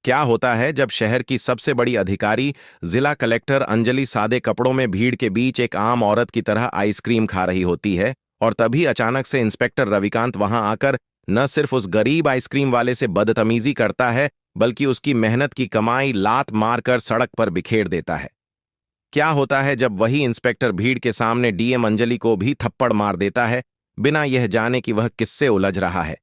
क्या होता है जब शहर की सबसे बड़ी अधिकारी जिला कलेक्टर अंजलि सादे कपड़ों में भीड़ के बीच एक आम औरत की तरह आइसक्रीम खा रही होती है और तभी अचानक से इंस्पेक्टर रविकांत वहां आकर न सिर्फ उस गरीब आइसक्रीम वाले से बदतमीजी करता है बल्कि उसकी मेहनत की कमाई लात मारकर सड़क पर बिखेर देता है। क्या होता है जब वही इंस्पेक्टर भीड़ के सामने डीएम अंजलि को भी थप्पड़ मार देता है बिना यह जाने कि वह किससे उलझ रहा है?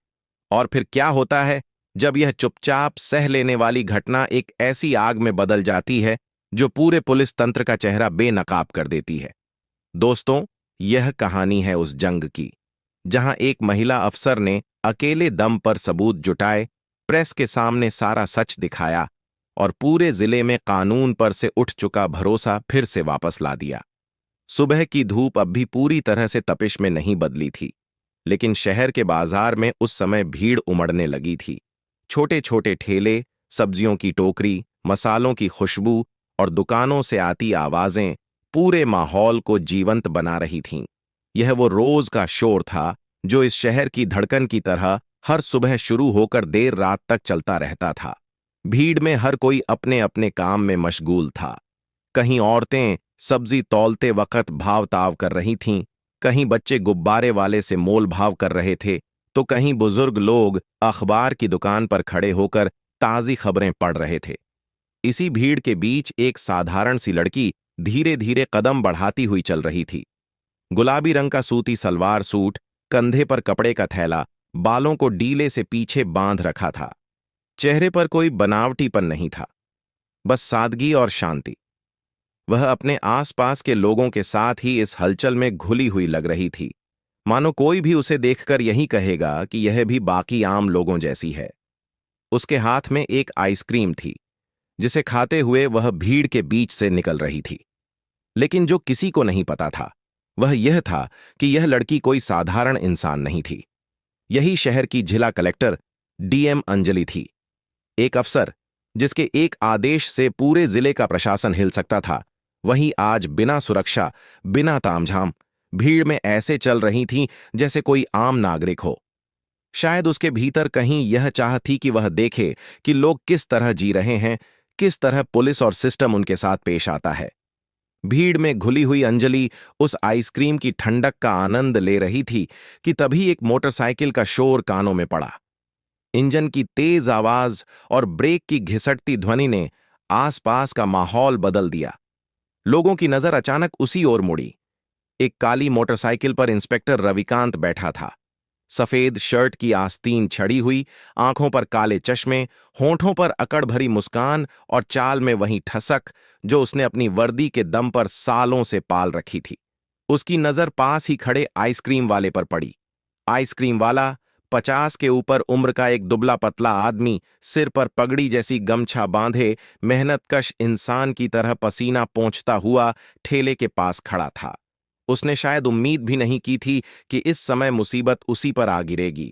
और फिर क्या होता है जब यह चुपचाप सह लेने वाली घटना एक ऐसी आग में बदल जाती है जो पूरे पुलिस तंत्र का चेहरा बेनकाब कर देती है? दोस्तों, यह कहानी है उस जंग की जहां एक महिला अफसर ने अकेले दम पर सबूत जुटाए, प्रेस के सामने सारा सच दिखाया और पूरे जिले में कानून पर से उठ चुका भरोसा फिर से वापस ला दिया। सुबह की धूप अब भी पूरी तरह से तपिश में नहीं बदली थी, लेकिन शहर के बाजार में उस समय भीड़ उमड़ने लगी थी। छोटे छोटे ठेले, सब्जियों की टोकरी, मसालों की खुशबू और दुकानों से आती आवाजें पूरे माहौल को जीवंत बना रही थीं। यह वो रोज का शोर था जो इस शहर की धड़कन की तरह हर सुबह शुरू होकर देर रात तक चलता रहता था। भीड़ में हर कोई अपने अपने काम में मशगूल था। कहीं औरतें सब्जी तौलते वक्त भाव ताव कर रही थीं, कहीं बच्चे गुब्बारे वाले से मोल भाव कर रहे थे, तो कहीं बुजुर्ग लोग अखबार की दुकान पर खड़े होकर ताज़ी खबरें पढ़ रहे थे। इसी भीड़ के बीच एक साधारण सी लड़की धीरे धीरे कदम बढ़ाती हुई चल रही थी। गुलाबी रंग का सूती सलवार सूट, कंधे पर कपड़े का थैला, बालों को डीले से पीछे बांध रखा था। चेहरे पर कोई बनावटीपन नहीं था, बस सादगी और शांति। वह अपने आसपास के लोगों के साथ ही इस हलचल में घुली हुई लग रही थी, मानो कोई भी उसे देखकर यही कहेगा कि यह भी बाकी आम लोगों जैसी है। उसके हाथ में एक आइसक्रीम थी, जिसे खाते हुए वह भीड़ के बीच से निकल रही थी। लेकिन जो किसी को नहीं पता था, वह यह था कि यह लड़की कोई साधारण इंसान नहीं थी। यही शहर की जिला कलेक्टर डीएम अंजलि थी। एक अफसर जिसके एक आदेश से पूरे जिले का प्रशासन हिल सकता था, वही आज बिना सुरक्षा, बिना तामझाम भीड़ में ऐसे चल रही थीं जैसे कोई आम नागरिक हो। शायद उसके भीतर कहीं यह चाह थी कि वह देखे कि लोग किस तरह जी रहे हैं, किस तरह पुलिस और सिस्टम उनके साथ पेश आता है। भीड़ में घुली हुई अंजलि उस आइसक्रीम की ठंडक का आनंद ले रही थी कि तभी एक मोटरसाइकिल का शोर कानों में पड़ा। इंजन की तेज आवाज और ब्रेक की घिसटती ध्वनि ने आसपास का माहौल बदल दिया। लोगों की नजर अचानक उसी ओर मुड़ी। एक काली मोटरसाइकिल पर इंस्पेक्टर रविकांत बैठा था। सफेद शर्ट की आस्तीन छड़ी हुई, आंखों पर काले चश्मे, होंठों पर अकड़ भरी मुस्कान और चाल में वही ठसक जो उसने अपनी वर्दी के दम पर सालों से पाल रखी थी। उसकी नजर पास ही खड़े आइसक्रीम वाले पर पड़ी। आइसक्रीम वाला 50 के ऊपर उम्र का एक दुबला पतला आदमी, सिर पर पगड़ी जैसी गमछा बांधे, मेहनतकश इंसान की तरह पसीना पोंछता हुआ ठेले के पास खड़ा था। उसने शायद उम्मीद भी नहीं की थी कि इस समय मुसीबत उसी पर आ गिरेगी।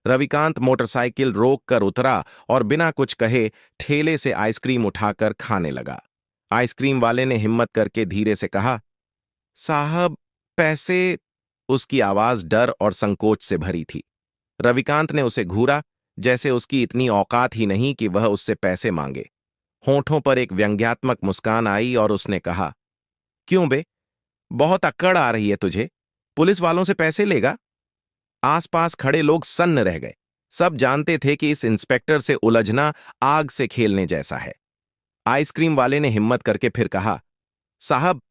रविकांत मोटरसाइकिल रोक कर उतरा और बिना कुछ कहे ठेले से आइसक्रीम उठाकर खाने लगा। आइसक्रीम वाले ने हिम्मत करके धीरे से कहा, साहब, पैसे। उसकी आवाज डर और संकोच से भरी थी। रविकांत ने उसे घूरा, जैसे उसकी इतनी औकात ही नहीं कि वह उससे पैसे मांगे। होंठों पर एक व्यंग्यात्मक मुस्कान आई और उसने कहा, क्यों बे, बहुत अक्कड़ आ रही है तुझे? पुलिस वालों से पैसे लेगा? आसपास खड़े लोग सन्न रह गए। सब जानते थे कि इस इंस्पेक्टर से उलझना आग से खेलने जैसा है। आइसक्रीम वाले ने हिम्मत करके फिर कहा, साहब,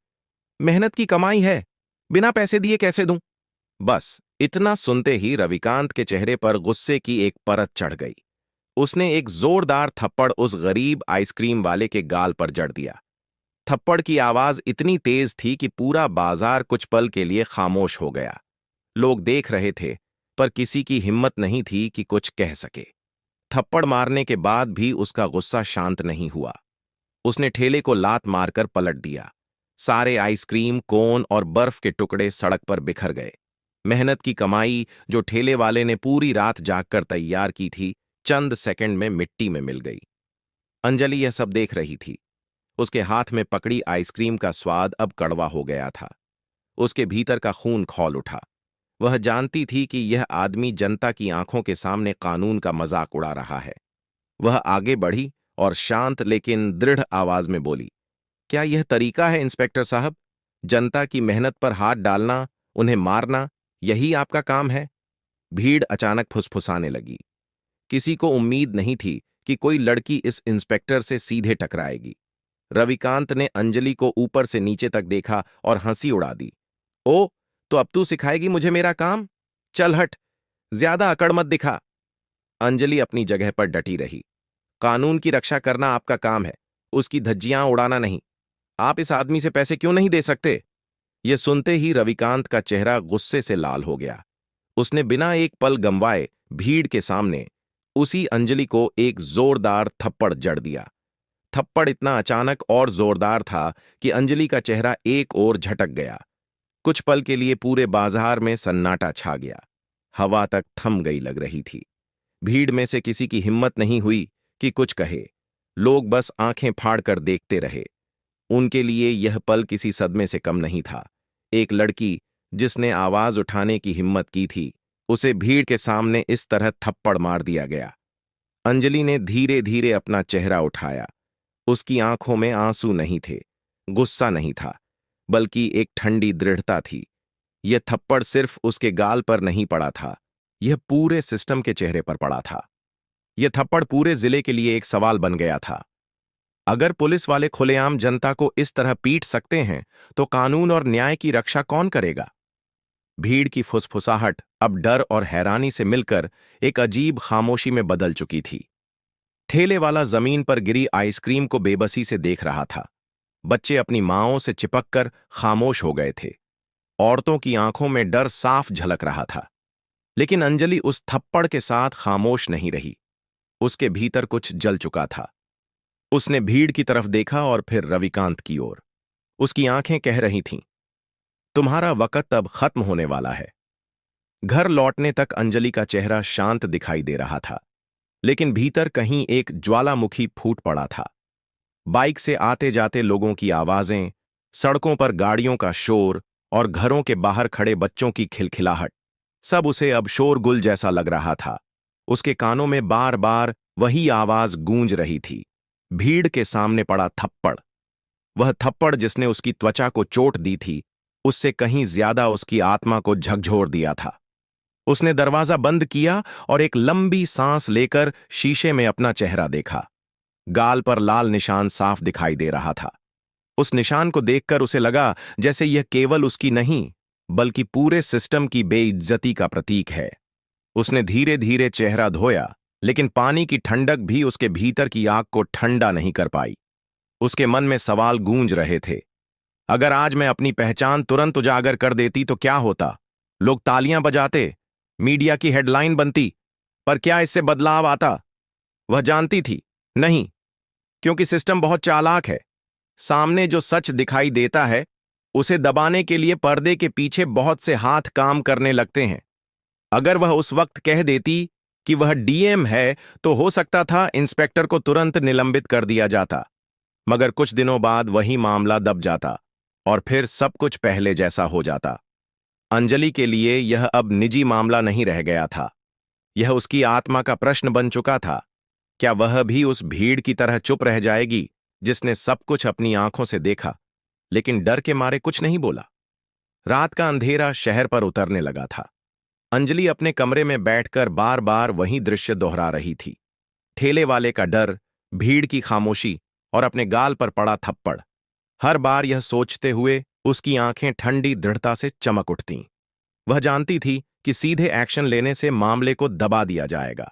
मेहनत की कमाई है, बिना पैसे दिए कैसे दूं? बस इतना सुनते ही रविकांत के चेहरे पर गुस्से की एक परत चढ़ गई। उसने एक जोरदार थप्पड़ उस गरीब आइसक्रीम वाले के गाल पर जड़ दिया। थप्पड़ की आवाज इतनी तेज थी कि पूरा बाजार कुछ पल के लिए खामोश हो गया। लोग देख रहे थे, पर किसी की हिम्मत नहीं थी कि कुछ कह सके। थप्पड़ मारने के बाद भी उसका गुस्सा शांत नहीं हुआ। उसने ठेले को लात मारकर पलट दिया। सारे आइसक्रीम, कोन और बर्फ के टुकड़े सड़क पर बिखर गए। मेहनत की कमाई जो ठेले वाले ने पूरी रात जागकर तैयार की थी, चंद सेकंड में मिट्टी में मिल गई। अंजलि यह सब देख रही थी। उसके हाथ में पकड़ी आइसक्रीम का स्वाद अब कड़वा हो गया था। उसके भीतर का खून खौल उठा। वह जानती थी कि यह आदमी जनता की आंखों के सामने कानून का मजाक उड़ा रहा है। वह आगे बढ़ी और शांत लेकिन दृढ़ आवाज में बोली, क्या यह तरीका है इंस्पेक्टर साहब? जनता की मेहनत पर हाथ डालना, उन्हें मारना, यही आपका काम है? भीड़ अचानक फुसफुसाने लगी। किसी को उम्मीद नहीं थी कि कोई लड़की इस इंस्पेक्टर से सीधे टकराएगी। रविकांत ने अंजलि को ऊपर से नीचे तक देखा और हंसी उड़ा दी। ओ, तो अब तू सिखाएगी मुझे मेरा काम? चल हट, ज्यादा अकड़ मत दिखा। अंजलि अपनी जगह पर डटी रही। कानून की रक्षा करना आपका काम है, उसकी धज्जियां उड़ाना नहीं। आप इस आदमी से पैसे क्यों नहीं दे सकते? यह सुनते ही रविकांत का चेहरा गुस्से से लाल हो गया। उसने बिना एक पल गंवाए भीड़ के सामने उसी अंजलि को एक जोरदार थप्पड़ जड़ दिया। थप्पड़ इतना अचानक और जोरदार था कि अंजलि का चेहरा एक ओर झटक गया। कुछ पल के लिए पूरे बाजार में सन्नाटा छा गया। हवा तक थम गई लग रही थी। भीड़ में से किसी की हिम्मत नहीं हुई कि कुछ कहे। लोग बस आंखें फाड़कर देखते रहे। उनके लिए यह पल किसी सदमे से कम नहीं था। एक लड़की जिसने आवाज उठाने की हिम्मत की थी, उसे भीड़ के सामने इस तरह थप्पड़ मार दिया गया। अंजलि ने धीरे धीरे अपना चेहरा उठाया। उसकी आंखों में आंसू नहीं थे, गुस्सा नहीं था, बल्कि एक ठंडी दृढ़ता थी। यह थप्पड़ सिर्फ उसके गाल पर नहीं पड़ा था, यह पूरे सिस्टम के चेहरे पर पड़ा था। यह थप्पड़ पूरे जिले के लिए एक सवाल बन गया था। अगर पुलिस वाले खुलेआम जनता को इस तरह पीट सकते हैं, तो कानून और न्याय की रक्षा कौन करेगा? भीड़ की फुसफुसाहट अब डर और हैरानी से मिलकर एक अजीब खामोशी में बदल चुकी थी। ठेले वाला जमीन पर गिरी आइसक्रीम को बेबसी से देख रहा था। बच्चे अपनी मांओं से चिपककर खामोश हो गए थे। औरतों की आंखों में डर साफ झलक रहा था। लेकिन अंजलि उस थप्पड़ के साथ खामोश नहीं रही। उसके भीतर कुछ जल चुका था। उसने भीड़ की तरफ देखा और फिर रविकांत की ओर। उसकी आंखें कह रही थीं, तुम्हारा वक्त अब खत्म होने वाला है। घर लौटने तक अंजलि का चेहरा शांत दिखाई दे रहा था, लेकिन भीतर कहीं एक ज्वालामुखी फूट पड़ा था। बाइक से आते जाते लोगों की आवाजें, सड़कों पर गाड़ियों का शोर और घरों के बाहर खड़े बच्चों की खिलखिलाहट, सब उसे अब शोरगुल जैसा लग रहा था। उसके कानों में बार बार वही आवाज गूंज रही थी, भीड़ के सामने पड़ा थप्पड़। वह थप्पड़ जिसने उसकी त्वचा को चोट दी थी, उससे कहीं ज्यादा उसकी आत्मा को झकझोर दिया था। उसने दरवाजा बंद किया और एक लंबी सांस लेकर शीशे में अपना चेहरा देखा। गाल पर लाल निशान साफ दिखाई दे रहा था। उस निशान को देखकर उसे लगा जैसे यह केवल उसकी नहीं, बल्कि पूरे सिस्टम की बेइज्जती का प्रतीक है। उसने धीरे धीरे चेहरा धोया, लेकिन पानी की ठंडक भी उसके भीतर की आग को ठंडा नहीं कर पाई। उसके मन में सवाल गूंज रहे थे। अगर आज मैं अपनी पहचान तुरंत उजागर कर देती तो क्या होता? लोग तालियां बजाते, मीडिया की हेडलाइन बनती, पर क्या इससे बदलाव आता? वह जानती थी, नहीं, क्योंकि सिस्टम बहुत चालाक है। सामने जो सच दिखाई देता है, उसे दबाने के लिए पर्दे के पीछे बहुत से हाथ काम करने लगते हैं। अगर वह उस वक्त कह देती कि वह डीएम है, तो हो सकता था इंस्पेक्टर को तुरंत निलंबित कर दिया जाता। मगर कुछ दिनों बाद वही मामला दब जाता और फिर सब कुछ पहले जैसा हो जाता। अंजलि के लिए यह अब निजी मामला नहीं रह गया था। यह उसकी आत्मा का प्रश्न बन चुका था। क्या वह भी उस भीड़ की तरह चुप रह जाएगी जिसने सब कुछ अपनी आंखों से देखा, लेकिन डर के मारे कुछ नहीं बोला? रात का अंधेरा शहर पर उतरने लगा था। अंजलि अपने कमरे में बैठकर बार बार वही दृश्य दोहरा रही थी। ठेले वाले का डर, भीड़ की खामोशी और अपने गाल पर पड़ा थप्पड़। हर बार यह सोचते हुए उसकी आंखें ठंडी दृढ़ता से चमक उठतीं। वह जानती थी कि सीधे एक्शन लेने से मामले को दबा दिया जाएगा।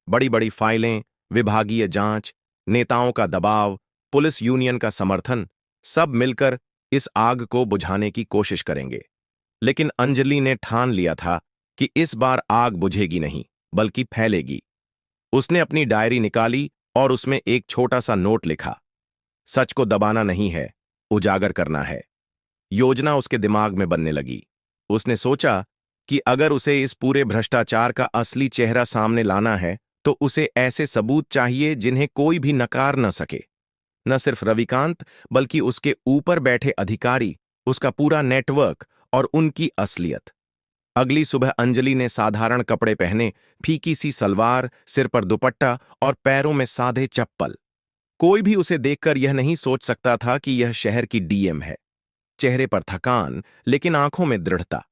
बड़ी बड़ी फाइलें, विभागीय जांच, नेताओं का दबाव, पुलिस यूनियन का समर्थन, सब मिलकर इस आग को बुझाने की कोशिश करेंगे। लेकिन अंजलि ने ठान लिया था कि इस बार आग बुझेगी नहीं, बल्कि फैलेगी। उसने अपनी डायरी निकाली और उसमें एक छोटा सा नोट लिखा। सच को दबाना नहीं है, उजागर करना है। योजना उसके दिमाग में बनने लगी। उसने सोचा कि अगर उसे इस पूरे भ्रष्टाचार का असली चेहरा सामने लाना है, तो उसे ऐसे सबूत चाहिए जिन्हें कोई भी नकार न सके। न सिर्फ रविकांत, बल्कि उसके ऊपर बैठे अधिकारी, उसका पूरा नेटवर्क और उनकी असलियत। अगली सुबह अंजलि ने साधारण कपड़े पहने, फीकी सी सलवार, सिर पर दुपट्टा और पैरों में सादे चप्पल। कोई भी उसे देखकर यह नहीं सोच सकता था कि यह शहर की डीएम है। चेहरे पर थकान, लेकिन आंखों में दृढ़ता।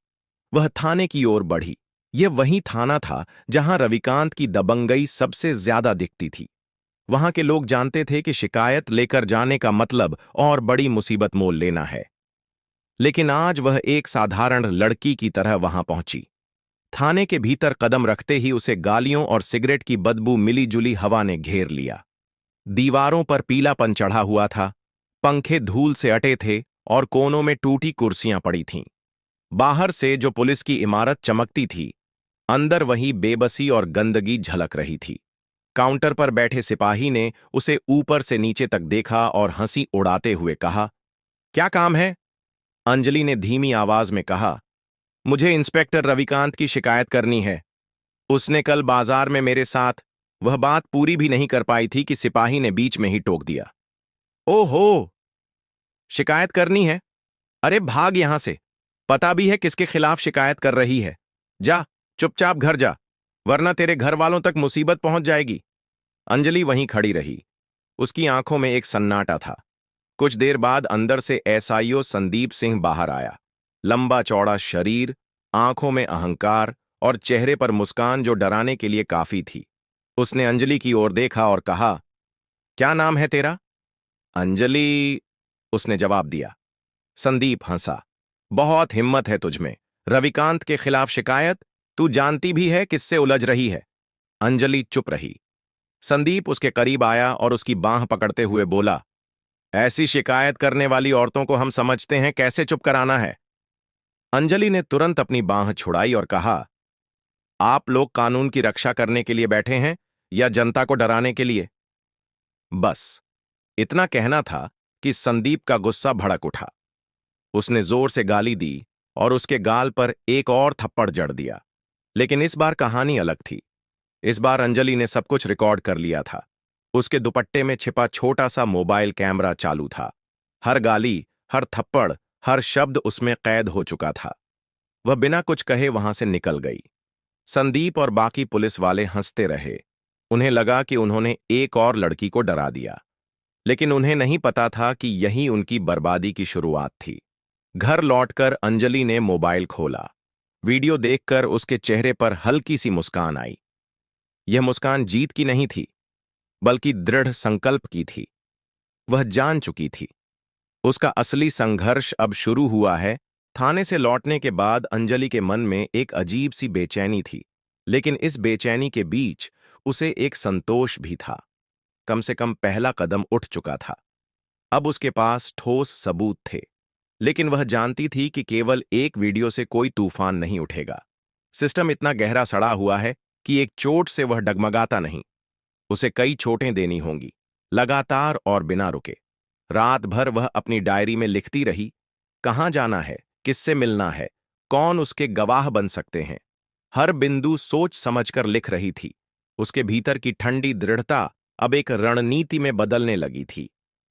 वह थाने की ओर बढ़ी। यह वही थाना था जहां रविकांत की दबंगई सबसे ज्यादा दिखती थी। वहां के लोग जानते थे कि शिकायत लेकर जाने का मतलब और बड़ी मुसीबत मोल लेना है। लेकिन आज वह एक साधारण लड़की की तरह वहां पहुंची। थाने के भीतर कदम रखते ही उसे गालियों और सिगरेट की बदबू मिली-जुली हवा ने घेर लिया। दीवारों पर पीलापन चढ़ा हुआ था, पंखे धूल से अटे थे और कोनों में टूटी कुर्सियां पड़ी थीं। बाहर से जो पुलिस की इमारत चमकती थी, अंदर वही बेबसी और गंदगी झलक रही थी। काउंटर पर बैठे सिपाही ने उसे ऊपर से नीचे तक देखा और हंसी उड़ाते हुए कहा, क्या काम है? अंजलि ने धीमी आवाज में कहा, मुझे इंस्पेक्टर रविकांत की शिकायत करनी है। उसने कल बाजार में मेरे साथ। वह बात पूरी भी नहीं कर पाई थी कि सिपाही ने बीच में ही टोक दिया। ओहो, शिकायत करनी है? अरे भाग यहां से। पता भी है किसके खिलाफ शिकायत कर रही है। जा, चुपचाप घर जा, वरना तेरे घर वालों तक मुसीबत पहुंच जाएगी। अंजलि वहीं खड़ी रही। उसकी आंखों में एक सन्नाटा था। कुछ देर बाद अंदर से एसआईओ संदीप सिंह बाहर आया। लंबा चौड़ा शरीर, आंखों में अहंकार और चेहरे पर मुस्कान जो डराने के लिए काफी थी। उसने अंजलि की ओर देखा और कहा, क्या नाम है तेरा? अंजलि, उसने जवाब दिया। संदीप हंसा। बहुत हिम्मत है तुझमें। रविकांत के खिलाफ शिकायत? तू जानती भी है किससे उलझ रही है। अंजलि चुप रही। संदीप उसके करीब आया और उसकी बांह पकड़ते हुए बोला, ऐसी शिकायत करने वाली औरतों को हम समझते हैं कैसे चुप कराना है। अंजलि ने तुरंत अपनी बांह छुड़ाई और कहा, आप लोग कानून की रक्षा करने के लिए बैठे हैं या जनता को डराने के लिए? बस इतना कहना था कि संदीप का गुस्सा भड़क उठा। उसने जोर से गाली दी और उसके गाल पर एक और थप्पड़ जड़ दिया। लेकिन इस बार कहानी अलग थी। इस बार अंजलि ने सब कुछ रिकॉर्ड कर लिया था। उसके दुपट्टे में छिपा छोटा सा मोबाइल कैमरा चालू था। हर गाली, हर थप्पड़, हर शब्द उसमें कैद हो चुका था। वह बिना कुछ कहे वहां से निकल गई। संदीप और बाकी पुलिस वाले हंसते रहे। उन्हें लगा कि उन्होंने एक और लड़की को डरा दिया। लेकिन उन्हें नहीं पता था कि यही उनकी बर्बादी की शुरुआत थी। घर लौटकर अंजलि ने मोबाइल खोला। वीडियो देखकर उसके चेहरे पर हल्की सी मुस्कान आई। यह मुस्कान जीत की नहीं थी, बल्कि दृढ़ संकल्प की थी। वह जान चुकी थी, उसका असली संघर्ष अब शुरू हुआ है। थाने से लौटने के बाद अंजलि के मन में एक अजीब सी बेचैनी थी, लेकिन इस बेचैनी के बीच उसे एक संतोष भी था। कम से कम पहला कदम उठ चुका था। अब उसके पास ठोस सबूत थे। लेकिन वह जानती थी कि केवल एक वीडियो से कोई तूफान नहीं उठेगा। सिस्टम इतना गहरा सड़ा हुआ है कि एक चोट से वह डगमगाता नहीं। उसे कई चोटें देनी होंगी, लगातार और बिना रुके। रात भर वह अपनी डायरी में लिखती रही, कहाँ जाना है, किससे मिलना है, कौन उसके गवाह बन सकते हैं। हर बिंदु सोच समझकर लिख रही थी। उसके भीतर की ठंडी दृढ़ता अब एक रणनीति में बदलने लगी थी।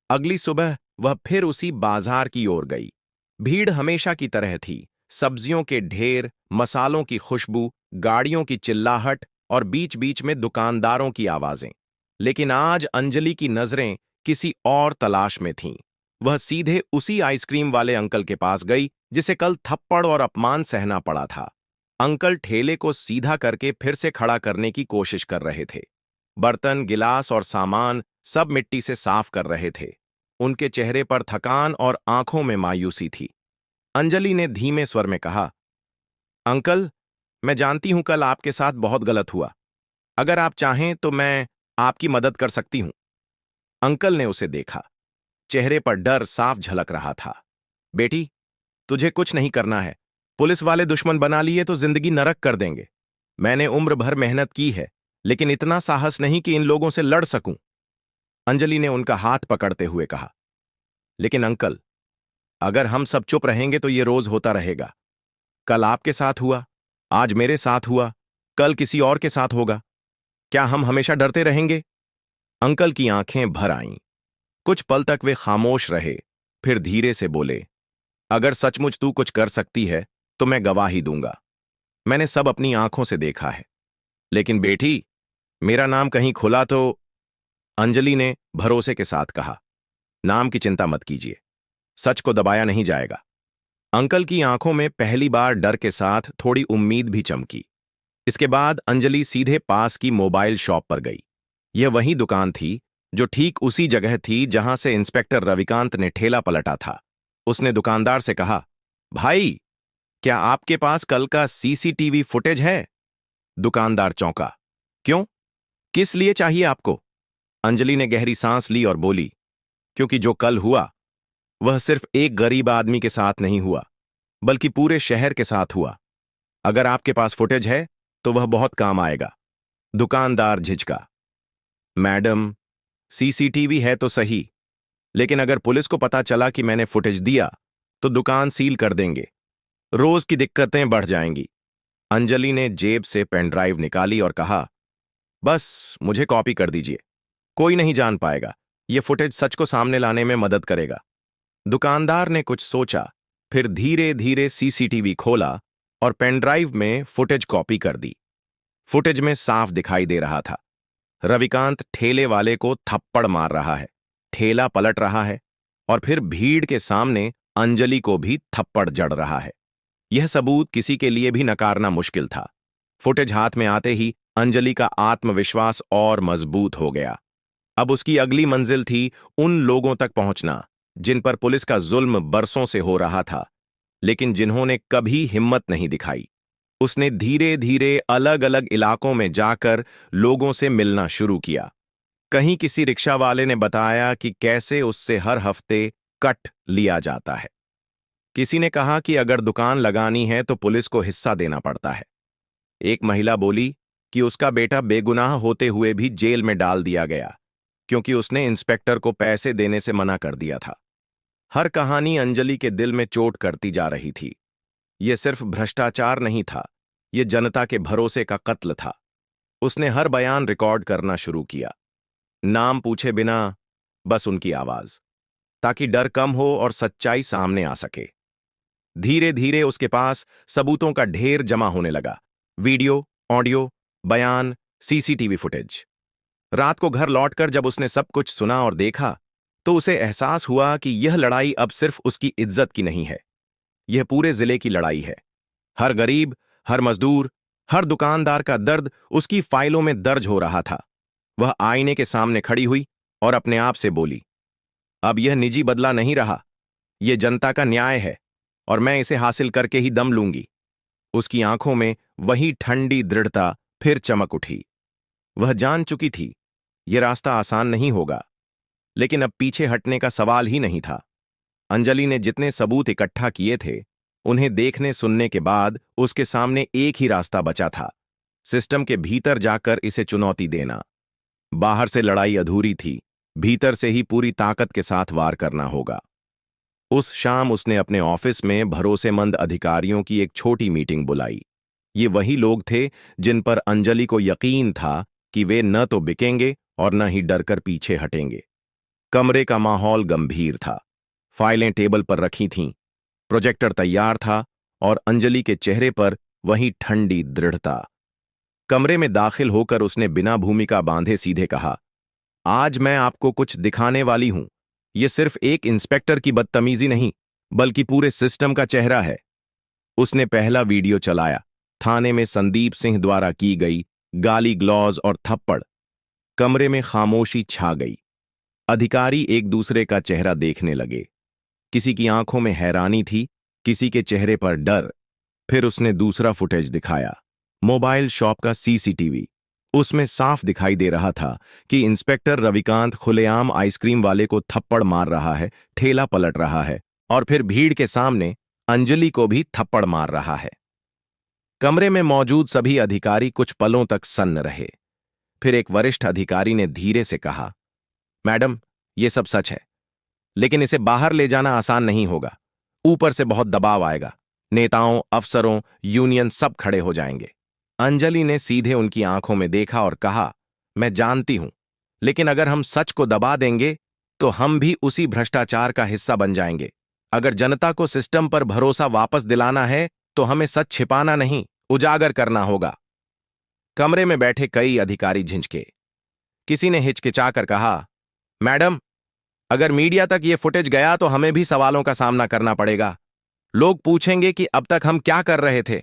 अगली सुबह वह फिर उसी बाजार की ओर गई। भीड़ हमेशा की तरह थी। सब्जियों के ढेर, मसालों की खुशबू, गाड़ियों की चिल्लाहट और बीच बीच में दुकानदारों की आवाजें। लेकिन आज अंजलि की नजरें किसी और तलाश में थीं। वह सीधे उसी आइसक्रीम वाले अंकल के पास गई जिसे कल थप्पड़ और अपमान सहना पड़ा था। अंकल ठेले को सीधा करके फिर से खड़ा करने की कोशिश कर रहे थे। बर्तन, गिलास और सामान सब मिट्टी से साफ कर रहे थे। उनके चेहरे पर थकान और आंखों में मायूसी थी। अंजलि ने धीमे स्वर में कहा, अंकल, मैं जानती हूं कल आपके साथ बहुत गलत हुआ। अगर आप चाहें तो मैं आपकी मदद कर सकती हूं। अंकल ने उसे देखा। चेहरे पर डर साफ झलक रहा था। बेटी, तुझे कुछ नहीं करना है। पुलिस वाले दुश्मन बना लिए तो जिंदगी नरक कर देंगे। मैंने उम्र भर मेहनत की है, लेकिन इतना साहस नहीं कि इन लोगों से लड़ सकूं। अंजलि ने उनका हाथ पकड़ते हुए कहा, लेकिन अंकल, अगर हम सब चुप रहेंगे तो ये रोज होता रहेगा। कल आपके साथ हुआ, आज मेरे साथ हुआ, कल किसी और के साथ होगा। क्या हम हमेशा डरते रहेंगे? अंकल की आंखें भर आईं। कुछ पल तक वे खामोश रहे, फिर धीरे से बोले, अगर सचमुच तू कुछ कर सकती है तो मैं गवाही दूंगा। मैंने सब अपनी आंखों से देखा है। लेकिन बेटी, मेरा नाम कहीं खुला तो। अंजलि ने भरोसे के साथ कहा, नाम की चिंता मत कीजिए, सच को दबाया नहीं जाएगा। अंकल की आंखों में पहली बार डर के साथ थोड़ी उम्मीद भी चमकी। इसके बाद अंजलि सीधे पास की मोबाइल शॉप पर गई। यह वही दुकान थी जो ठीक उसी जगह थी जहां से इंस्पेक्टर रविकांत ने ठेला पलटा था। उसने दुकानदार से कहा, भाई, क्या आपके पास कल का सीसीटीवी फुटेज है? दुकानदार चौंका। क्यों? किस लिए चाहिए आपको? अंजलि ने गहरी सांस ली और बोली, क्योंकि जो कल हुआ वह सिर्फ एक गरीब आदमी के साथ नहीं हुआ, बल्कि पूरे शहर के साथ हुआ। अगर आपके पास फुटेज है तो वह बहुत काम आएगा। दुकानदार झिझका। मैडम, सीसीटीवी है तो सही, लेकिन अगर पुलिस को पता चला कि मैंने फुटेज दिया तो दुकान सील कर देंगे, रोज की दिक्कतें बढ़ जाएंगी। अंजलि ने जेब से पेन ड्राइव निकाली और कहा, बस मुझे कॉपी कर दीजिए, कोई नहीं जान पाएगा, यह फुटेज सच को सामने लाने में मदद करेगा। दुकानदार ने कुछ सोचा, फिर धीरे धीरे सीसीटीवी खोला और पेनड्राइव में फुटेज कॉपी कर दी। फुटेज में साफ दिखाई दे रहा था, रविकांत ठेले वाले को थप्पड़ मार रहा है, ठेला पलट रहा है और फिर भीड़ के सामने अंजलि को भी थप्पड़ जड़ रहा है। यह सबूत किसी के लिए भी नकारना मुश्किल था। फुटेज हाथ में आते ही अंजलि का आत्मविश्वास और मजबूत हो गया। अब उसकी अगली मंजिल थी उन लोगों तक पहुंचना जिन पर पुलिस का जुल्म बरसों से हो रहा था, लेकिन जिन्होंने कभी हिम्मत नहीं दिखाई। उसने धीरे धीरे अलग अलग इलाकों में जाकर लोगों से मिलना शुरू किया। कहीं किसी रिक्शा वाले ने बताया कि कैसे उससे हर हफ्ते कट लिया जाता है। किसी ने कहा कि अगर दुकान लगानी है तो पुलिस को हिस्सा देना पड़ता है। एक महिला बोली कि उसका बेटा बेगुनाह होते हुए भी जेल में डाल दिया गया क्योंकि उसने इंस्पेक्टर को पैसे देने से मना कर दिया था। हर कहानी अंजलि के दिल में चोट करती जा रही थी। यह सिर्फ भ्रष्टाचार नहीं था, यह जनता के भरोसे का कत्ल था। उसने हर बयान रिकॉर्ड करना शुरू किया, नाम पूछे बिना, बस उनकी आवाज, ताकि डर कम हो और सच्चाई सामने आ सके। धीरे धीरे उसके पास सबूतों का ढेर जमा होने लगा, वीडियो, ऑडियो, बयान, सीसीटीवी फुटेज। रात को घर लौटकर जब उसने सब कुछ सुना और देखा तो उसे एहसास हुआ कि यह लड़ाई अब सिर्फ उसकी इज्जत की नहीं है, यह पूरे जिले की लड़ाई है। हर गरीब, हर मजदूर, हर दुकानदार का दर्द उसकी फाइलों में दर्ज हो रहा था। वह आईने के सामने खड़ी हुई और अपने आप से बोली, अब यह निजी बदला नहीं रहा, यह जनता का न्याय है और मैं इसे हासिल करके ही दम लूंगी। उसकी आंखों में वही ठंडी दृढ़ता फिर चमक उठी। वह जान चुकी थी यह रास्ता आसान नहीं होगा, लेकिन अब पीछे हटने का सवाल ही नहीं था। अंजलि ने जितने सबूत इकट्ठा किए थे, उन्हें देखने सुनने के बाद उसके सामने एक ही रास्ता बचा था, सिस्टम के भीतर जाकर इसे चुनौती देना। बाहर से लड़ाई अधूरी थी, भीतर से ही पूरी ताकत के साथ वार करना होगा। उस शाम उसने अपने ऑफिस में भरोसेमंद अधिकारियों की एक छोटी मीटिंग बुलाई। ये वही लोग थे जिन पर अंजलि को यकीन था कि वे न तो बिकेंगे और न ही डरकर पीछे हटेंगे। कमरे का माहौल गंभीर था, फाइलें टेबल पर रखी थीं, प्रोजेक्टर तैयार था और अंजलि के चेहरे पर वही ठंडी दृढ़ता। कमरे में दाखिल होकर उसने बिना भूमिका बांधे सीधे कहा, आज मैं आपको कुछ दिखाने वाली हूं। यह सिर्फ एक इंस्पेक्टर की बदतमीजी नहीं, बल्कि पूरे सिस्टम का चेहरा है। उसने पहला वीडियो चलाया, थाने में संदीप सिंह द्वारा की गई गाली ग्लौज और थप्पड़। कमरे में खामोशी छा गई। अधिकारी एक दूसरे का चेहरा देखने लगे। किसी की आंखों में हैरानी थी, किसी के चेहरे पर डर। फिर उसने दूसरा फुटेज दिखाया, मोबाइल शॉप का सीसीटीवी। उसमें साफ दिखाई दे रहा था कि इंस्पेक्टर रविकांत खुलेआम आइसक्रीम वाले को थप्पड़ मार रहा है, ठेला पलट रहा है और फिर भीड़ के सामने अंजलि को भी थप्पड़ मार रहा है। कमरे में मौजूद सभी अधिकारी कुछ पलों तक सन्न रहे। फिर एक वरिष्ठ अधिकारी ने धीरे से कहा, मैडम, यह सब सच है, लेकिन इसे बाहर ले जाना आसान नहीं होगा। ऊपर से बहुत दबाव आएगा, नेताओं, अफसरों, यूनियन सब खड़े हो जाएंगे। अंजलि ने सीधे उनकी आंखों में देखा और कहा, मैं जानती हूं, लेकिन अगर हम सच को दबा देंगे तो हम भी उसी भ्रष्टाचार का हिस्सा बन जाएंगे। अगर जनता को सिस्टम पर भरोसा वापस दिलाना है तो हमें सच छिपाना नहीं, उजागर करना होगा। कमरे में बैठे कई अधिकारी झिंझके। किसी ने हिचकिचाकर कहा, मैडम, अगर मीडिया तक ये फुटेज गया तो हमें भी सवालों का सामना करना पड़ेगा। लोग पूछेंगे कि अब तक हम क्या कर रहे थे।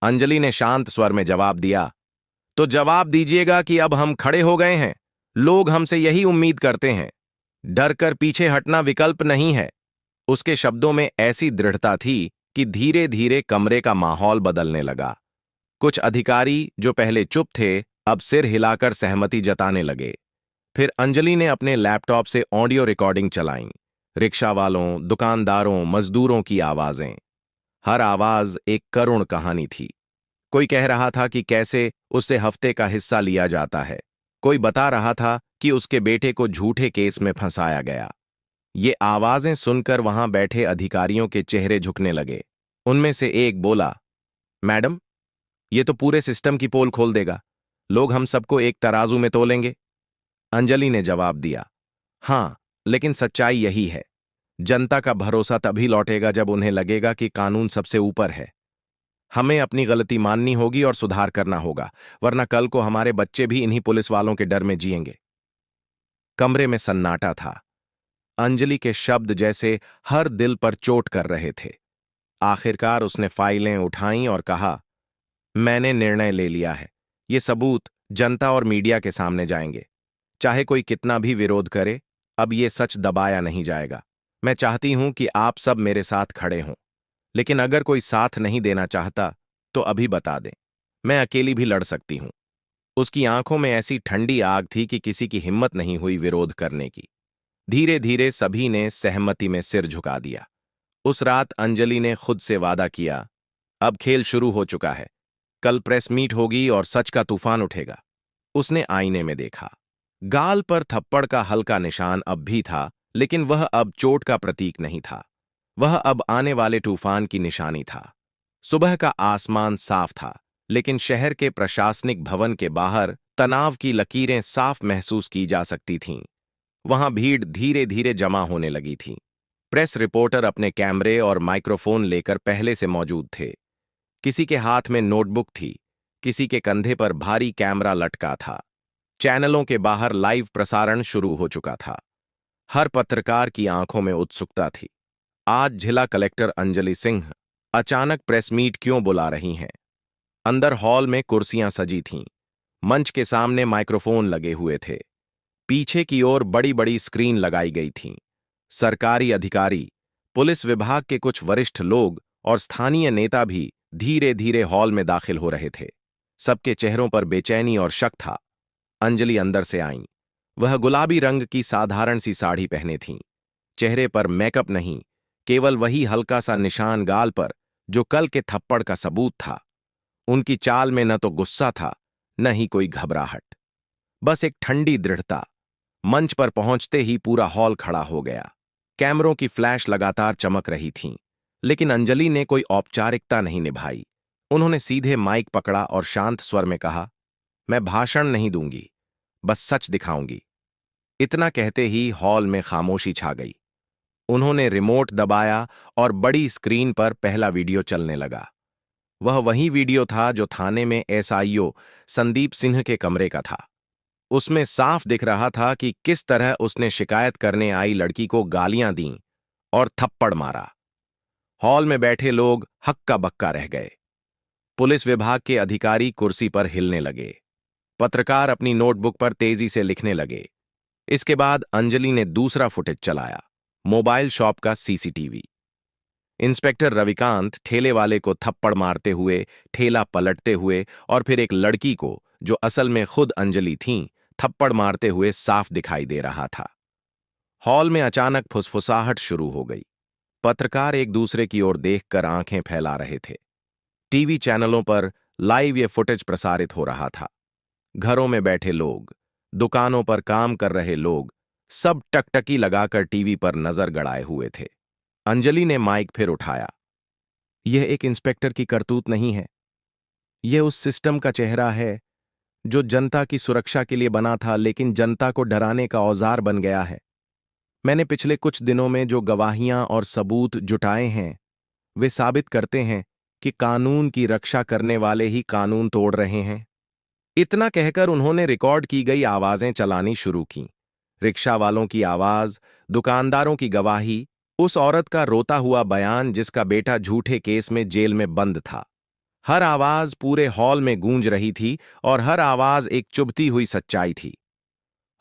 अंजलि ने शांत स्वर में जवाब दिया, तो जवाब दीजिएगा कि अब हम खड़े हो गए हैं। लोग हमसे यही उम्मीद करते हैं। डर कर पीछे हटना विकल्प नहीं है। उसके शब्दों में ऐसी दृढ़ता थी कि धीरे धीरे कमरे का माहौल बदलने लगा। कुछ अधिकारी जो पहले चुप थे अब सिर हिलाकर सहमति जताने लगे। फिर अंजलि ने अपने लैपटॉप से ऑडियो रिकॉर्डिंग चलाई। रिक्शा वालों, दुकानदारों, मजदूरों की आवाजें। हर आवाज एक करुण कहानी थी। कोई कह रहा था कि कैसे उससे हफ्ते का हिस्सा लिया जाता है। कोई बता रहा था कि उसके बेटे को झूठे केस में फंसाया गया। ये आवाजें सुनकर वहां बैठे अधिकारियों के चेहरे झुकने लगे। उनमें से एक बोला, मैडम, ये तो पूरे सिस्टम की पोल खोल देगा। लोग हम सबको एक तराजू में तोलेंगे। अंजलि ने जवाब दिया, हां, लेकिन सच्चाई यही है। जनता का भरोसा तभी लौटेगा जब उन्हें लगेगा कि कानून सबसे ऊपर है। हमें अपनी गलती माननी होगी और सुधार करना होगा, वरना कल को हमारे बच्चे भी इन्हीं पुलिस वालों के डर में जिएंगे। कमरे में सन्नाटा था। अंजलि के शब्द जैसे हर दिल पर चोट कर रहे थे। आखिरकार उसने फाइलें उठाईं और कहा, मैंने निर्णय ले लिया है। ये सबूत जनता और मीडिया के सामने जाएंगे। चाहे कोई कितना भी विरोध करे, अब ये सच दबाया नहीं जाएगा। मैं चाहती हूं कि आप सब मेरे साथ खड़े हों, लेकिन अगर कोई साथ नहीं देना चाहता तो अभी बता दें। मैं अकेली भी लड़ सकती हूं। उसकी आंखों में ऐसी ठंडी आग थी कि किसी की हिम्मत नहीं हुई विरोध करने की। धीरे धीरे सभी ने सहमति में सिर झुका दिया। उस रात अंजलि ने खुद से वादा किया, अब खेल शुरू हो चुका है। कल प्रेस मीट होगी और सच का तूफान उठेगा। उसने आईने में देखा। गाल पर थप्पड़ का हल्का निशान अब भी था, लेकिन वह अब चोट का प्रतीक नहीं था। वह अब आने वाले तूफान की निशानी था। सुबह का आसमान साफ था, लेकिन शहर के प्रशासनिक भवन के बाहर तनाव की लकीरें साफ महसूस की जा सकती थीं। वहां भीड़ धीरे धीरे जमा होने लगी थी। प्रेस रिपोर्टर अपने कैमरे और माइक्रोफोन लेकर पहले से मौजूद थे। किसी के हाथ में नोटबुक थी, किसी के कंधे पर भारी कैमरा लटका था। चैनलों के बाहर लाइव प्रसारण शुरू हो चुका था। हर पत्रकार की आंखों में उत्सुकता थी। आज जिला कलेक्टर अंजलि सिंह अचानक प्रेस मीट क्यों बुला रही हैं? अंदर हॉल में कुर्सियां सजी थीं। मंच के सामने माइक्रोफोन लगे हुए थे। पीछे की ओर बड़ी बड़ी स्क्रीन लगाई गई थीं। सरकारी अधिकारी, पुलिस विभाग के कुछ वरिष्ठ लोग और स्थानीय नेता भी धीरे धीरे हॉल में दाखिल हो रहे थे। सबके चेहरों पर बेचैनी और शक था। अंजलि अंदर से आईं। वह गुलाबी रंग की साधारण सी साड़ी पहने थीं। चेहरे पर मेकअप नहीं, केवल वही हल्का सा निशान गाल पर जो कल के थप्पड़ का सबूत था। उनकी चाल में न तो गुस्सा था, न ही कोई घबराहट, बस एक ठंडी दृढ़ता। मंच पर पहुंचते ही पूरा हॉल खड़ा हो गया। कैमरों की फ्लैश लगातार चमक रही थीं, लेकिन अंजलि ने कोई औपचारिकता नहीं निभाई। उन्होंने सीधे माइक पकड़ा और शांत स्वर में कहा, मैं भाषण नहीं दूंगी, बस सच दिखाऊंगी। इतना कहते ही हॉल में खामोशी छा गई। उन्होंने रिमोट दबाया और बड़ी स्क्रीन पर पहला वीडियो चलने लगा। वह वही वीडियो था जो थाने में एसआईओ संदीप सिंह के कमरे का था। उसमें साफ दिख रहा था कि किस तरह उसने शिकायत करने आई लड़की को गालियां दीं और थप्पड़ मारा। हॉल में बैठे लोग हक्का बक्का रह गए। पुलिस विभाग के अधिकारी कुर्सी पर हिलने लगे। पत्रकार अपनी नोटबुक पर तेजी से लिखने लगे। इसके बाद अंजलि ने दूसरा फुटेज चलाया, मोबाइल शॉप का सीसीटीवी। इंस्पेक्टर रविकांत ठेले वाले को थप्पड़ मारते हुए, ठेला पलटते हुए और फिर एक लड़की को, जो असल में खुद अंजलि थीं, थप्पड़ मारते हुए साफ दिखाई दे रहा था। हॉल में अचानक फुसफुसाहट शुरू हो गई। पत्रकार एक दूसरे की ओर देखकर आंखें फैला रहे थे। टीवी चैनलों पर लाइव ये फुटेज प्रसारित हो रहा था। घरों में बैठे लोग, दुकानों पर काम कर रहे लोग, सब टकटकी लगाकर टीवी पर नजर गड़ाए हुए थे। अंजलि ने माइक फिर उठाया। यह एक इंस्पेक्टर की करतूत नहीं है। यह उस सिस्टम का चेहरा है जो जनता की सुरक्षा के लिए बना था, लेकिन जनता को डराने का औजार बन गया है। मैंने पिछले कुछ दिनों में जो गवाहियां और सबूत जुटाए हैं, वे साबित करते हैं कि कानून की रक्षा करने वाले ही कानून तोड़ रहे हैं। इतना कहकर उन्होंने रिकॉर्ड की गई आवाजें चलानी शुरू की। रिक्शा वालों की आवाज, दुकानदारों की गवाही, उस औरत का रोता हुआ बयान जिसका बेटा झूठे केस में जेल में बंद था। हर आवाज पूरे हॉल में गूंज रही थी और हर आवाज एक चुभती हुई सच्चाई थी।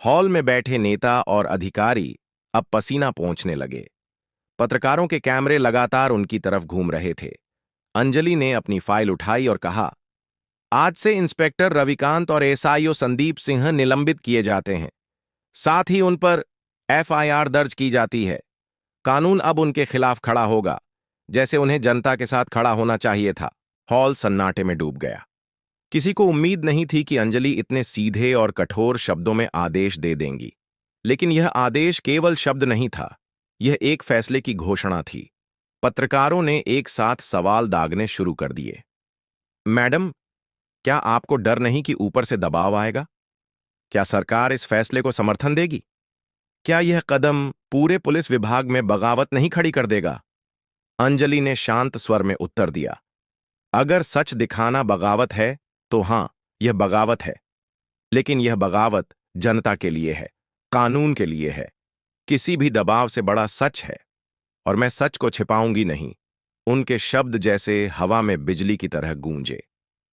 हॉल में बैठे नेता और अधिकारी अब पसीना पोंछने लगे। पत्रकारों के कैमरे लगातार उनकी तरफ घूम रहे थे। अंजलि ने अपनी फाइल उठाई और कहा, आज से इंस्पेक्टर रविकांत और एसआईओ संदीप सिंह निलंबित किए जाते हैं। साथ ही उन पर एफआईआर दर्ज की जाती है। कानून अब उनके खिलाफ खड़ा होगा, जैसे उन्हें जनता के साथ खड़ा होना चाहिए था। हॉल सन्नाटे में डूब गया। किसी को उम्मीद नहीं थी कि अंजलि इतने सीधे और कठोर शब्दों में आदेश दे देंगी। लेकिन यह आदेश केवल शब्द नहीं था, यह एक फैसले की घोषणा थी। पत्रकारों ने एक साथ सवाल दागने शुरू कर दिए। मैडम, क्या आपको डर नहीं कि ऊपर से दबाव आएगा? क्या सरकार इस फैसले को समर्थन देगी? क्या यह कदम पूरे पुलिस विभाग में बगावत नहीं खड़ी कर देगा? अंजलि ने शांत स्वर में उत्तर दिया, अगर सच दिखाना बगावत है तो हां, यह बगावत है। लेकिन यह बगावत जनता के लिए है, कानून के लिए है। किसी भी दबाव से बड़ा सच है, और मैं सच को छिपाऊंगी नहीं। उनके शब्द जैसे हवा में बिजली की तरह गूंजे।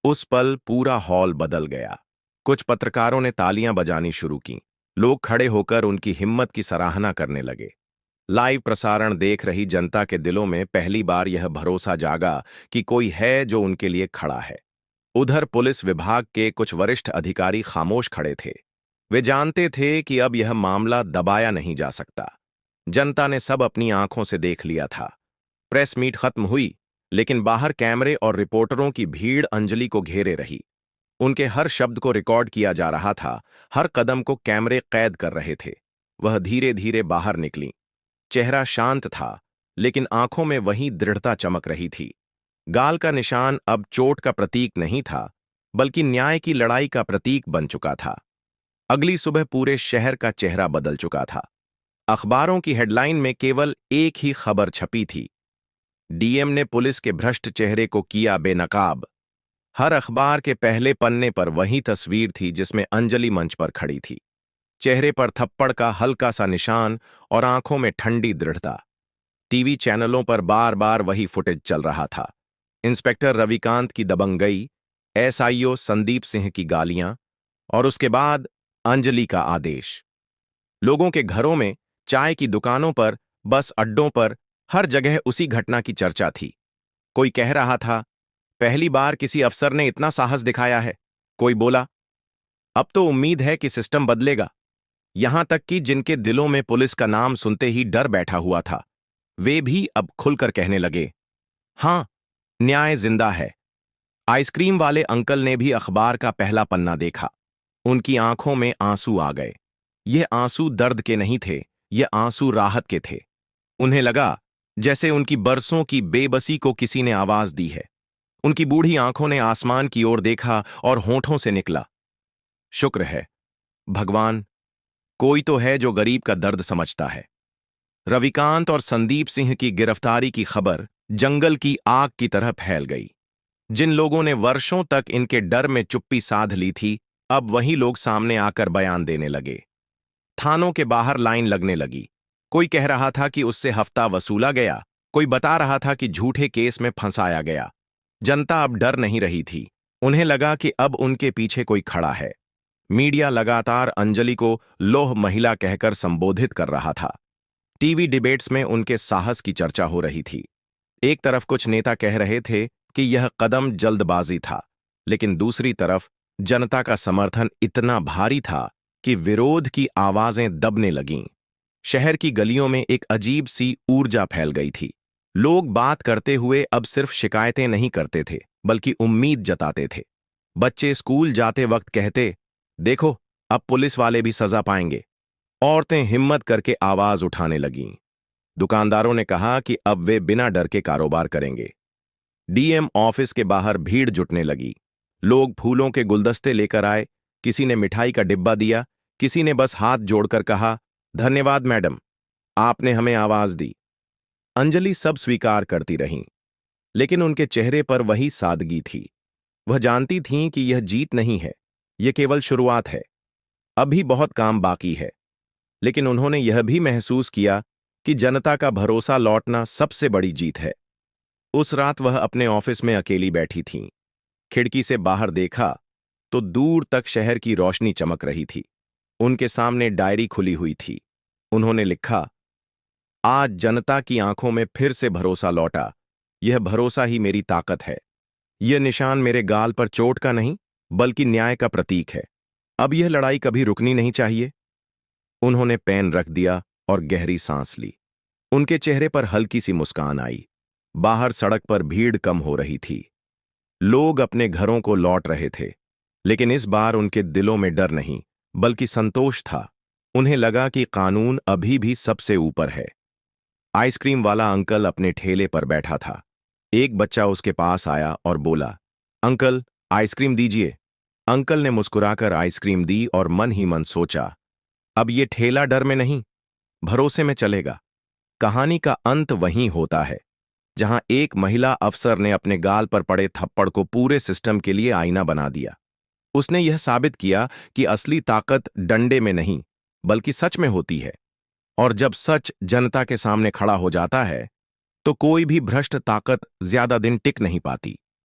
उस पल पूरा हॉल बदल गया। कुछ पत्रकारों ने तालियां बजानी शुरू की। लोग खड़े होकर उनकी हिम्मत की सराहना करने लगे। लाइव प्रसारण देख रही जनता के दिलों में पहली बार यह भरोसा जागा कि कोई है जो उनके लिए खड़ा है। उधर पुलिस विभाग के कुछ वरिष्ठ अधिकारी खामोश खड़े थे। वे जानते थे कि अब यह मामला दबाया नहीं जा सकता। जनता ने सब अपनी आंखों से देख लिया था। प्रेस मीट खत्म हुई, लेकिन बाहर कैमरे और रिपोर्टरों की भीड़ अंजलि को घेरे रही। उनके हर शब्द को रिकॉर्ड किया जा रहा था, हर कदम को कैमरे कैद कर रहे थे। वह धीरे धीरे बाहर निकली। चेहरा शांत था, लेकिन आंखों में वही दृढ़ता चमक रही थी। गाल का निशान अब चोट का प्रतीक नहीं था, बल्कि न्याय की लड़ाई का प्रतीक बन चुका था। अगली सुबह पूरे शहर का चेहरा बदल चुका था। अखबारों की हेडलाइन में केवल एक ही खबर छपी थी, डीएम ने पुलिस के भ्रष्ट चेहरे को किया बेनकाब। हर अखबार के पहले पन्ने पर वही तस्वीर थी जिसमें अंजलि मंच पर खड़ी थी। चेहरे पर थप्पड़ का हल्का सा निशान और आंखों में ठंडी दृढ़ता। टीवी चैनलों पर बार बार वही फुटेज चल रहा था। इंस्पेक्टर रविकांत की दबंगई, एसआईओ संदीप सिंह की गालियां, और उसके बाद अंजलि का आदेश। लोगों के घरों में, चाय की दुकानों पर, बस अड्डों पर, हर जगह उसी घटना की चर्चा थी। कोई कह रहा था, पहली बार किसी अफसर ने इतना साहस दिखाया है। कोई बोला, अब तो उम्मीद है कि सिस्टम बदलेगा। यहां तक कि जिनके दिलों में पुलिस का नाम सुनते ही डर बैठा हुआ था, वे भी अब खुलकर कहने लगे, हां, न्याय जिंदा है। आइसक्रीम वाले अंकल ने भी अखबार का पहला पन्ना देखा। उनकी आंखों में आंसू आ गए। ये आंसू दर्द के नहीं थे, ये आंसू राहत के थे। उन्हें लगा जैसे उनकी बरसों की बेबसी को किसी ने आवाज दी है। उनकी बूढ़ी आंखों ने आसमान की ओर देखा और होठों से निकला, शुक्र है, भगवान, कोई तो है जो गरीब का दर्द समझता है। रविकांत और संदीप सिंह की गिरफ्तारी की खबर जंगल की आग की तरह फैल गई। जिन लोगों ने वर्षों तक इनके डर में चुप्पी साध ली थी, अब वही लोग सामने आकर बयान देने लगे। थानों के बाहर लाइन लगने लगी। कोई कह रहा था कि उससे हफ्ता वसूला गया, कोई बता रहा था कि झूठे केस में फंसाया गया। जनता अब डर नहीं रही थी। उन्हें लगा कि अब उनके पीछे कोई खड़ा है। मीडिया लगातार अंजलि को लोह महिला कहकर संबोधित कर रहा था। टीवी डिबेट्स में उनके साहस की चर्चा हो रही थी। एक तरफ कुछ नेता कह रहे थे कि यह कदम जल्दबाजी था, लेकिन दूसरी तरफ जनता का समर्थन इतना भारी था कि विरोध की आवाजें दबने लगीं। शहर की गलियों में एक अजीब सी ऊर्जा फैल गई थी। लोग बात करते हुए अब सिर्फ शिकायतें नहीं करते थे, बल्कि उम्मीद जताते थे। बच्चे स्कूल जाते वक्त कहते, देखो, अब पुलिस वाले भी सजा पाएंगे। औरतें हिम्मत करके आवाज उठाने लगीं। दुकानदारों ने कहा कि अब वे बिना डर के कारोबार करेंगे। डीएम ऑफिस के बाहर भीड़ जुटने लगी। लोग फूलों के गुलदस्ते लेकर आए, किसी ने मिठाई का डिब्बा दिया, किसी ने बस हाथ जोड़कर कहा, धन्यवाद मैडम, आपने हमें आवाज दी। अंजलि सब स्वीकार करती रहीं, लेकिन उनके चेहरे पर वही सादगी थी। वह जानती थीं कि यह जीत नहीं है, ये केवल शुरुआत है, अभी बहुत काम बाकी है। लेकिन उन्होंने यह भी महसूस किया कि जनता का भरोसा लौटना सबसे बड़ी जीत है। उस रात वह अपने ऑफिस में अकेली बैठी थीं। खिड़की से बाहर देखा तो दूर तक शहर की रोशनी चमक रही थी। उनके सामने डायरी खुली हुई थी। उन्होंने लिखा, आज जनता की आंखों में फिर से भरोसा लौटा। यह भरोसा ही मेरी ताकत है। यह निशान मेरे गाल पर चोट का नहीं, बल्कि न्याय का प्रतीक है। अब यह लड़ाई कभी रुकनी नहीं चाहिए। उन्होंने पेन रख दिया और गहरी सांस ली। उनके चेहरे पर हल्की सी मुस्कान आई। बाहर सड़क पर भीड़ कम हो रही थी। लोग अपने घरों को लौट रहे थे। लेकिन इस बार उनके दिलों में डर नहीं, बल्कि संतोष था। उन्हें लगा कि कानून अभी भी सबसे ऊपर है। आइसक्रीम वाला अंकल अपने ठेले पर बैठा था। एक बच्चा उसके पास आया और बोला, अंकल, आइसक्रीम दीजिए। अंकल ने मुस्कुराकर आइसक्रीम दी और मन ही मन सोचा, अब ये ठेला डर में नहीं, भरोसे में चलेगा। कहानी का अंत वहीं होता है जहां एक महिला अफसर ने अपने गाल पर पड़े थप्पड़ को पूरे सिस्टम के लिए आईना बना दिया। उसने यह साबित किया कि असली ताकत डंडे में नहीं, बल्कि सच में होती है। और जब सच जनता के सामने खड़ा हो जाता है, तो कोई भी भ्रष्ट ताकत ज्यादा दिन टिक नहीं पाती।